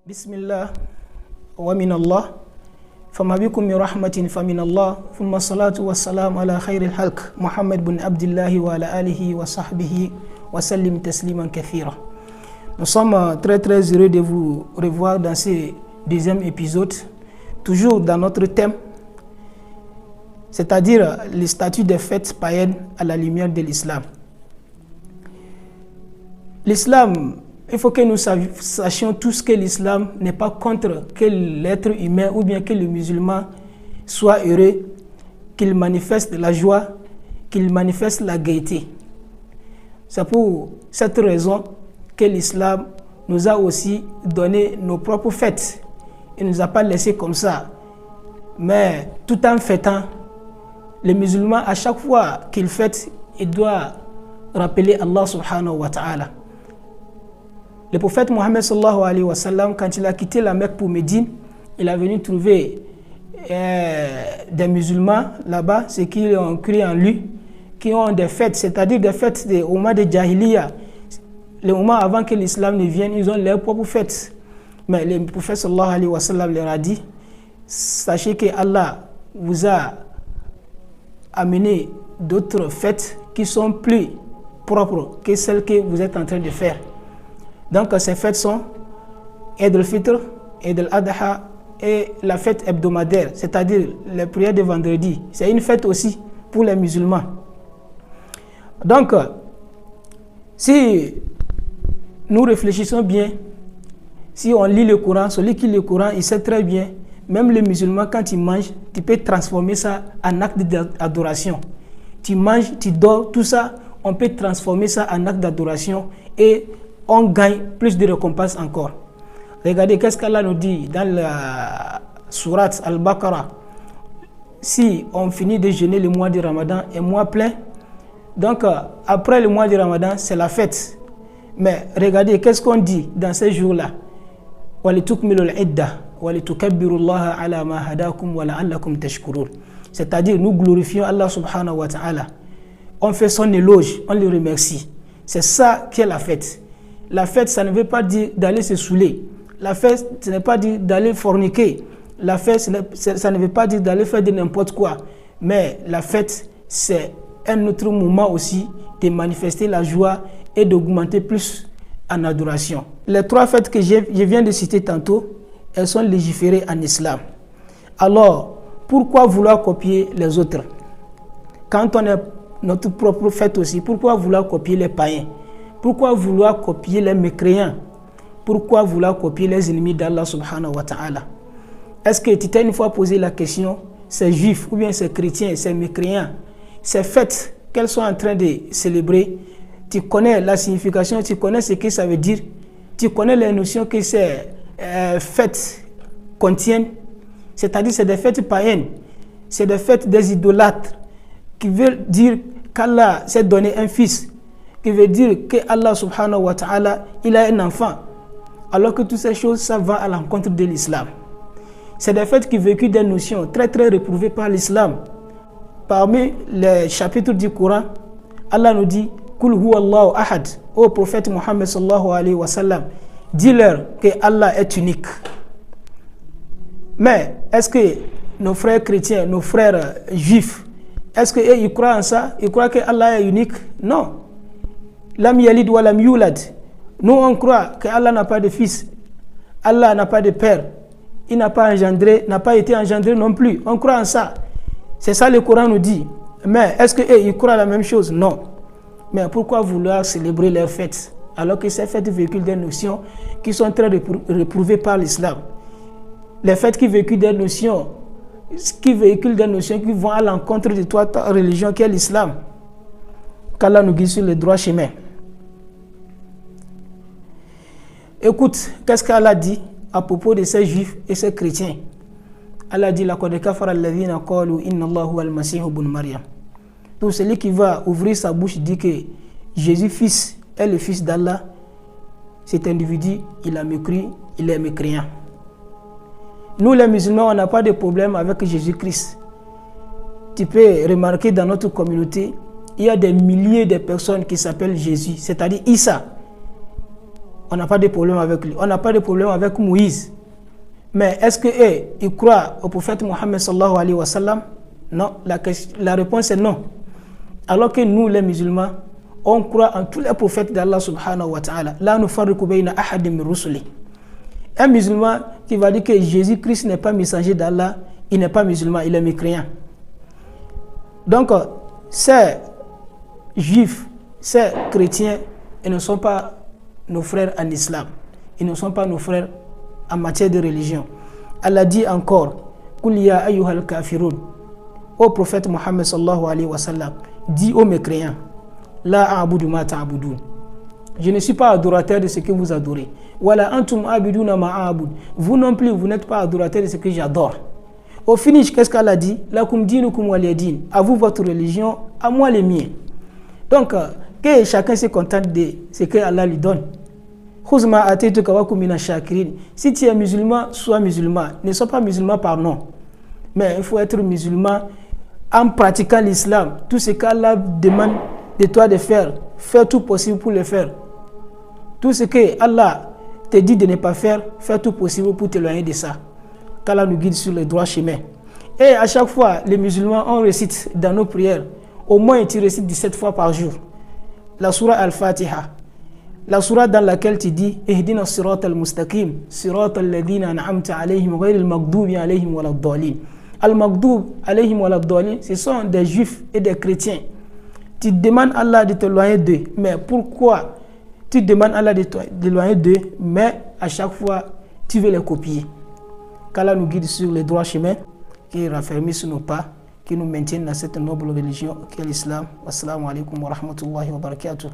بسم الله ومن الله فما بكم من رحمة فمن الله ثم الصلاة والسلام على خير الخلق محمد بن عبد الله وعلى آله وصحبه وسلم تسليما كثيرا. Nous sommes très heureux de vous revoir dans ce deuxième épisode, toujours dans notre thème, c'est-à-dire le statut des fêtes païennes à la lumière de l'islam. L'islam, il faut que nous sachions tous que l'islam n'est pas contre que l'être humain ou bien que le musulman soit heureux, qu'il manifeste la joie, qu'il manifeste la gaieté. C'est pour cette raison que l'islam nous a aussi donné nos propres fêtes. Il ne nous a pas laissé comme ça. Mais tout en fêtant, le musulman, à chaque fois qu'il fête, il doit rappeler Allah subhanahu wa ta'ala. Le prophète Mohammed sallallahu alayhi wa sallam, quand il a quitté la Mecque pour Médine, il est venu trouver des musulmans là-bas, ceux qui ont cru en lui, qui ont des fêtes, c'est-à-dire des fêtes au moment de Jahiliya. Le moment avant que l'islam ne vienne, ils ont leurs propres fêtes. Mais le prophète sallallahu alayhi wa sallam leur a dit, sachez que Allah vous a amené d'autres fêtes qui sont plus propres que celles que vous êtes en train de faire. Donc ces fêtes sont Eid al-Fitr, Eid al-Adha et la fête hebdomadaire, c'est-à-dire les prières de vendredi. C'est une fête aussi pour les musulmans. Donc, si nous réfléchissons bien, si on lit le Coran, celui qui lit le Coran, il sait très bien, même les musulmans, quand ils mangent, tu peux transformer ça en acte d'adoration. Tu manges, tu dors, tout ça, on peut transformer ça en acte d'adoration et on gagne plus de récompenses encore. Regardez qu'est-ce qu'Allah nous dit dans la sourate Al-Baqarah. Si on finit de jeûner le mois de Ramadan, un mois plein, donc après le mois de Ramadan, c'est la fête. Mais regardez qu'est-ce qu'on dit dans ces jours-là. C'est-à-dire nous glorifions Allah subhanahu wa ta'ala. On fait son éloge, on le remercie. C'est ça qui est la fête. La fête, ça ne veut pas dire d'aller se saouler. La fête, ce n'est pas dire d'aller forniquer. La fête, ça ne veut pas dire d'aller faire de n'importe quoi. Mais la fête, c'est un autre moment aussi de manifester la joie et d'augmenter plus en adoration. Les trois fêtes que je viens de citer tantôt, elles sont légiférées en islam. Alors, pourquoi vouloir copier les autres? Quand on a notre propre fête aussi, pourquoi vouloir copier les païens? Pourquoi vouloir copier les mécréants? Pourquoi vouloir copier les ennemis d'Allah subhanahu wa ta'ala? Est-ce que tu t'es une fois posé la question, ces juifs ou bien ces chrétiens, ces mécréants, ces fêtes qu'elles sont en train de célébrer, tu connais la signification, tu connais ce que ça veut dire, tu connais les notions que ces fêtes contiennent, c'est-à-dire c'est des fêtes païennes, c'est des fêtes des idolâtres qui veulent dire qu'Allah s'est donné un fils, qui veut dire que Allah subhanahu wa ta'ala, il a un enfant. Alors que toutes ces choses, ça va à l'encontre de l'islam. C'est des fêtes qui véhiculent des notions très réprouvées par l'islam. Parmi les chapitres du Coran, Allah nous dit Kul huwa Allahu ahad. Ô prophète Muhammad sallallahu alayhi wa sallam, dis-leur que Allah est unique. Mais est-ce que nos frères chrétiens, nos frères juifs, est-ce qu'ils ils croient en ça? Ils croient que Allah est unique? Non. Lam yalid wa lam yulad. Nous on croit que Allah n'a pas de fils, Allah n'a pas de père, il n'a pas engendré, n'a pas été engendré non plus. On croit en ça. C'est ça le Coran nous dit. Mais est-ce qu'ils croient la même chose? Non. Mais pourquoi vouloir célébrer leurs fêtes alors que ces fêtes véhiculent des notions qui sont très réprouvées par l'islam? Les fêtes qui véhiculent des notions qui vont à l'encontre de toi, ta religion qui est l'islam. Qu'Allah nous guide sur le droit chemin. Écoute, qu'est-ce qu'Allah dit à propos de ces juifs et ces chrétiens? Allah dit laqad kafara alladhina qalu inna Allaha huwa al-masih ibn Maryam. Donc celui qui va ouvrir sa bouche dit que Jésus fils est le fils d'Allah, cet individu, il a mécru, il est mécréant. Nous les musulmans, on n'a pas de problème avec Jésus-Christ. Tu peux remarquer dans notre communauté, il y a des milliers de personnes qui s'appellent Jésus, c'est-à-dire Issa. On n'a pas de problème avec lui. On n'a pas de problème avec Moïse. Mais est-ce qu'ils croient au prophète Mohammed sallallahu alayhi wa sallam? Non, la réponse est non. Alors que nous, les musulmans, on croit en tous les prophètes d'Allah subhanahu wa ta'ala. La nufarriqu bayna ahadin min rusuli. Un musulman qui va dire que Jésus-Christ n'est pas messager d'Allah, il n'est pas musulman, il est mécréant. Donc, ces juifs, ces chrétiens, ils ne sont pas nos frères en islam. Ils ne sont pas nos frères en matière de religion. Allah dit encore, Qul ya ayyuhal kafirun, au prophète Mohammed sallallahu alayhi wa sallam, dit aux mécréants, La a'budu ma ta'budun. Je ne suis pas adorateur de ce que vous adorez. Wala antum abiduna ma a'bud. Vous non plus, vous n'êtes pas adorateur de ce que j'adore. Au finish, qu'est-ce qu'Allah dit? Lakum dinukum waliyadin. À vous votre religion, à moi les miens. Donc, que chacun se contente de ce que Allah lui donne. Khuzma ataytuka wa kum mina shakirin. Si tu es musulman, sois musulman. Ne sois pas musulman par nom. Mais il faut être musulman en pratiquant l'islam. Tout ce qu'Allah demande de toi de faire, fais tout possible pour le faire. Tout ce que Allah te dit de ne pas faire, fais tout possible pour t'éloigner de ça. Qu'Allah nous guide sur le droit chemin. Et à chaque fois, les musulmans, on récite dans nos prières, au moins tu récites 17 fois par jour, la surah Al-Fatiha, la surah dans laquelle tu dis Ihdina sirat al-mustaqim, sirat al-ladina an'amta alayhim ghayr al-maghdubi alayhim wa lad-dallin. Al-maghdub alayhim wa lad-dallin, ce sont des juifs et des chrétiens. Tu demandes à Allah de t'éloigner d'eux. Mais pourquoi tu demandes à Allah de t'éloigner d'eux, mais à chaque fois, tu veux les copier? Qu'Allah nous guide sur le droit chemin, qu'il raffermisse nos pas, qu'il nous maintienne dans cette noble religion qu'est l'islam. Wassalamu alaikum wa rahmatullahi wa barakatuh.